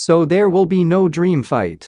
so there will be no dream fight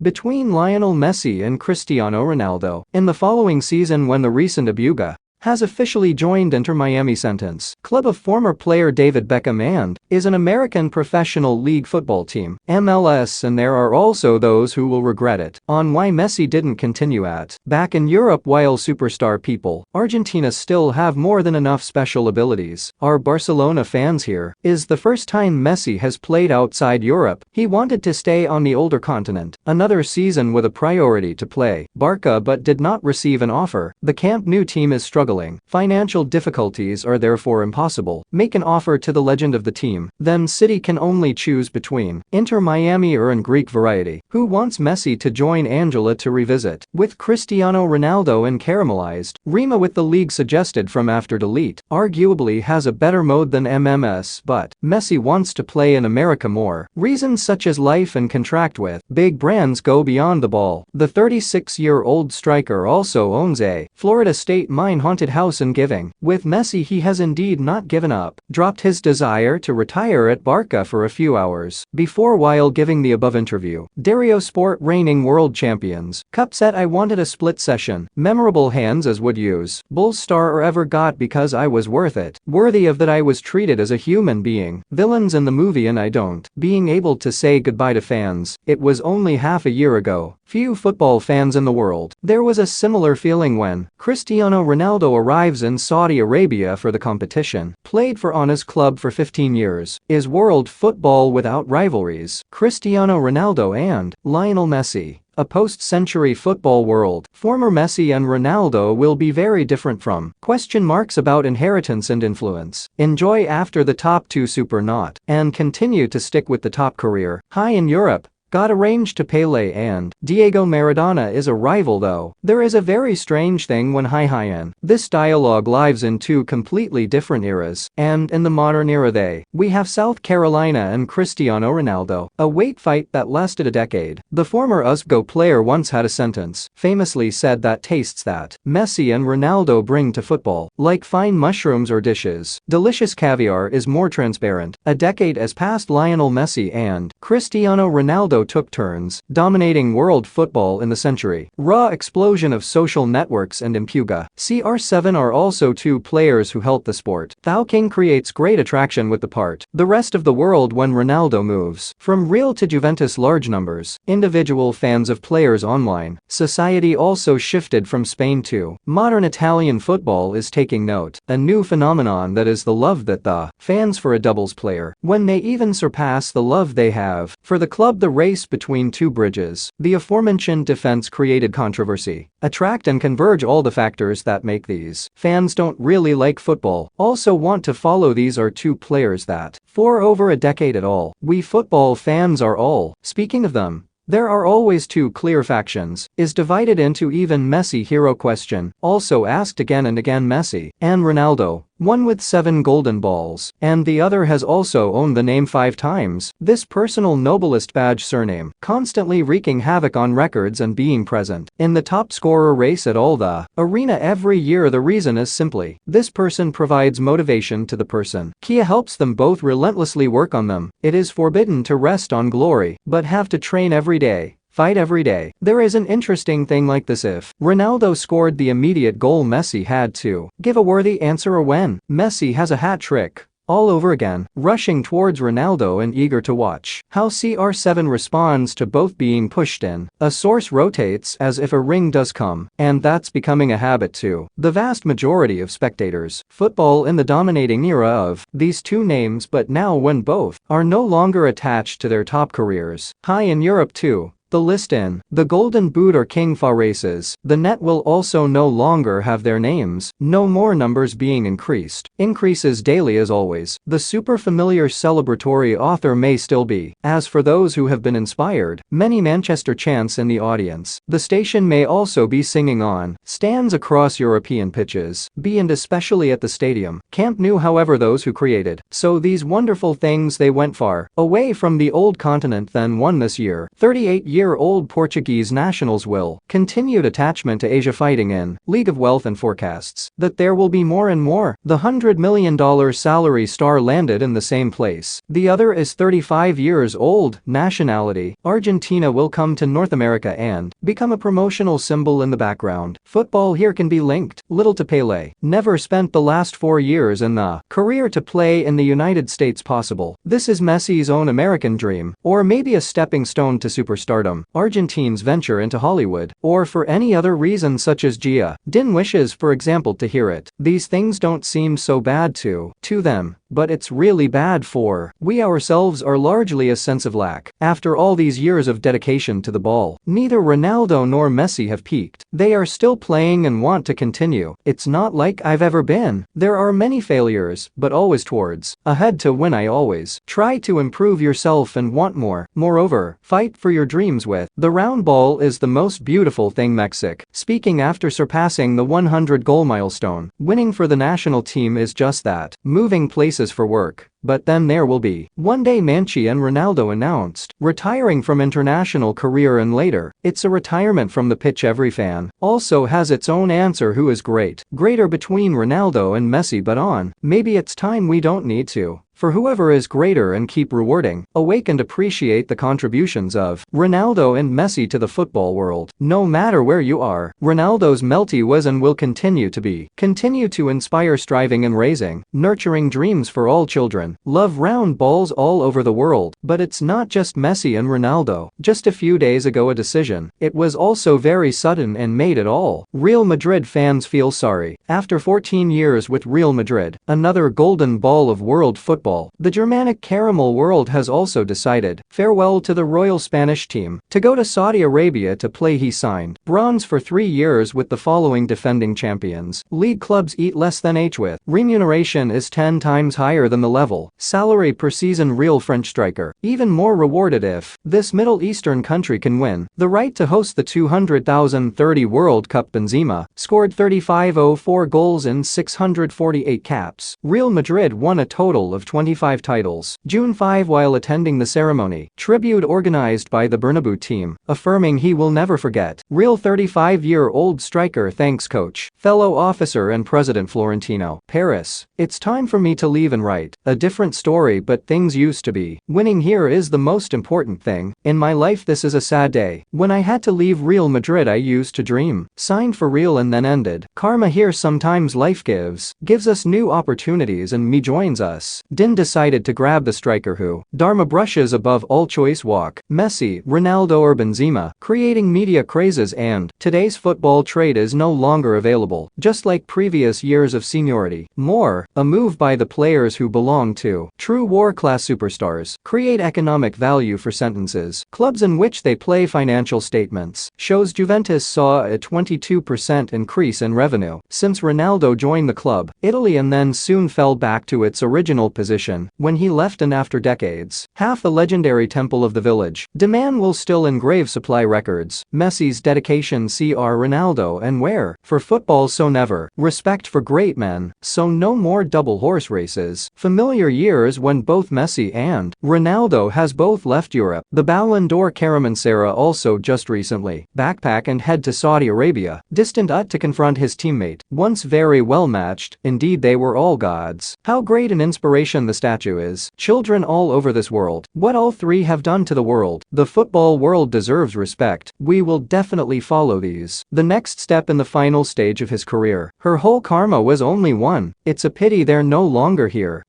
between Lionel Messi and Cristiano Ronaldo in the following season when the recent Pulga has officially joined Inter Miami sentence, club of former player David Beckham and is an American professional league football team, MLS, and there are also those who will regret it on why Messi didn't continue at back in Europe while superstar people, Argentina still have more than enough special abilities. Our Barcelona fans here is the first time Messi has played outside Europe. He wanted to stay on the older continent, another season with a priority to play Barca but did not receive an offer. The Camp Nou team is struggling. Financial difficulties are therefore impossible. Make an offer to the legend of the team. Then City can only choose between Inter Miami or an Greek variety, who wants Messi to join Angela to revisit, with Cristiano Ronaldo and caramelized Rima with the league suggested from after delete. Arguably has a better mode than MMS, but Messi wants to play in America more. Reasons such as life and contract with big brands go beyond the ball. The 36-year-old striker also owns a Florida State mine-haunted house in Giving. With Messi, he has indeed not given up, dropped his desire to retire at Barca for a few hours before while giving the above interview. Dario Sport reigning world champions. Cup said I wanted a split session, memorable hands as would use, Bulls star or ever got because I was worth it, worthy of that I was treated as a human being, villains in the movie and I don't, being able to say goodbye to fans, it was only half a year ago. Few football fans in the world. There was a similar feeling when Cristiano Ronaldo arrives in Saudi Arabia for the competition. Played for Ana's club for 15 years. Is world football without rivalries? Cristiano Ronaldo and Lionel Messi. A post-century football world, former Messi and Ronaldo will be very different from question marks about inheritance and influence. Enjoy after the top two super not and continue to stick with the top career. High in Europe. Got arranged to Pele and Diego Maradona is a rival though. There is a very strange thing when high-in. This dialogue lives in two completely different eras, and in the modern era we have South Carolina and Cristiano Ronaldo, a weight fight that lasted a decade. The former USGO player once had a sentence, famously said that tastes that Messi and Ronaldo bring to football, like fine mushrooms or dishes. Delicious caviar is more transparent. A decade has passed. Lionel Messi and Cristiano Ronaldo took turns dominating world football in the century. Raw explosion of social networks and Pulga. CR7 are also two players who helped the sport. Thou King creates great attraction with the part. The rest of the world when Ronaldo moves from Real to Juventus large numbers. Individual fans of players online. Society also shifted from Spain to modern Italian football is taking note. A new phenomenon that is the love that the fans for a doubles player when they even surpass the love they have for the club. The race between two bridges. The aforementioned defense created controversy. Attract and converge all the factors that make these fans don't really like football also want to follow. These are two players that for over a decade at all we football fans are all speaking of them. There are always two clear factions, is divided into even Messi hero question, also asked again and again. Messi and Ronaldo, one with 7 golden balls, and the other has also owned the name 5 times, this personal noblest badge surname, constantly wreaking havoc on records and being present in the top scorer race at all the arena every year. The reason is simply, this person provides motivation to the person. Kia helps them both relentlessly work on them. It is forbidden to rest on glory, but have to train every day. Fight every day. There is an interesting thing like this: if Ronaldo scored the immediate goal, Messi had to give a worthy answer, or when Messi has a hat trick all over again, rushing towards Ronaldo and eager to watch how CR7 responds to both being pushed in. A source rotates as if a ring does come, and that's becoming a habit too. The vast majority of spectators, football in the dominating era of these two names, but now when both are no longer attached to their top careers. High in Europe too. The list in the Golden Boot or King Fa races, the net will also no longer have their names, no more numbers being increased. Increases daily as always. The super familiar celebratory author may still be. As for those who have been inspired, many Manchester chants in the audience. The station may also be singing on stands across European pitches, and especially at the stadium. Camp Nou, however, those who created so these wonderful things, they went far away from the old continent, then won this year. 38 years 34-year-old Portuguese nationals will continued attachment to Asia fighting in League of Wealth and forecasts that there will be more and more. The $100 million salary star landed in the same place. The other is 35 years old, nationality Argentina, will come to North America and become a promotional symbol in the background. Football here can be linked little to Pelé. Never spent the last 4 years in the career to play in the United States possible. This is Messi's own American dream, or maybe a stepping stone to superstardom, Argentine's venture into Hollywood, or for any other reason such as Gia Din wishes, for example, to hear it. These things don't seem so bad to them, but it's really bad for we ourselves are largely a sense of lack. After all these years of dedication to the ball, neither Ronaldo nor Messi have peaked. They are still playing and want to continue. It's not like I've ever been. There are many failures, but always towards ahead to win. I always try to improve yourself and want more. Moreover, fight for your dreams with the round ball is the most beautiful thing. Mexico speaking after surpassing the 100-goal milestone. Winning for the national team is just that. Moving places for work. But then there will be one day Messi and Ronaldo announced retiring from international career, and later it's a retirement from the pitch. Every fan also has its own answer who is greater between Ronaldo and Messi, but maybe it's time we don't need to for whoever is greater and keep rewarding, awake and appreciate the contributions of Ronaldo and Messi to the football world. No matter where you are, Ronaldo's melty was and will continue to inspire striving and raising, nurturing dreams for all children. Love round balls all over the world, but it's not just Messi and Ronaldo. Just a few days ago a decision, it was also very sudden and made it all Real Madrid fans feel sorry. After 14 years with Real Madrid, another golden ball of world football, the Germanic caramel world has also decided farewell to the royal Spanish team to go to Saudi Arabia to play. He signed bronze for 3 years with the following defending champions. League clubs eat less than H with remuneration is 10 times higher than the level salary per season. Real French striker even more rewarded if this Middle Eastern country can win the right to host the 200,030 World Cup. Benzema scored 3504 goals in 648 caps. Real Madrid won a total of 25 titles. June 5 while attending the ceremony, tribute organized by the Bernabeu team, affirming he will never forget. Real 35-year-old striker thanks coach, fellow officer and president Florentino. Paris, it's time for me to leave and write a different story, but things used to be. Winning here is the most important thing in my life. This is a sad day. When I had to leave Real Madrid I used to dream. Signed for Real and then ended. Karma here. Sometimes life gives us new opportunities and me joins us. Din decided to grab the striker who Dharma brushes above all choice walk. Messi, Ronaldo or Benzema, creating media crazes, and today's football trade is no longer available, just like previous years of seniority. More, a move by the players who belong to true war-class superstars, create economic value for sentences. Clubs in which they play. Financial statements shows Juventus saw a 22% increase in revenue since Ronaldo joined the club, Italy, and then soon fell back to its original position when he left, and after decades, half the legendary temple of the village demand will still engrave supply records. Messi's dedication. Cr. Ronaldo and where for football, so never respect for great men, so no more double horse races. Familiar years when both Messi and Ronaldo has both left Europe. The Ballon d'Or Karim and Sarah also just recently backpack and head to Saudi Arabia, distant to confront his teammate, once very well matched. Indeed they were all gods. How great an inspiration the statue is. Children all over this world, what all three have done to the world. The football world deserves respect. We will definitely follow these. The next step in the final stage of his career. Her whole karma was only one. It's a pity they're no longer here.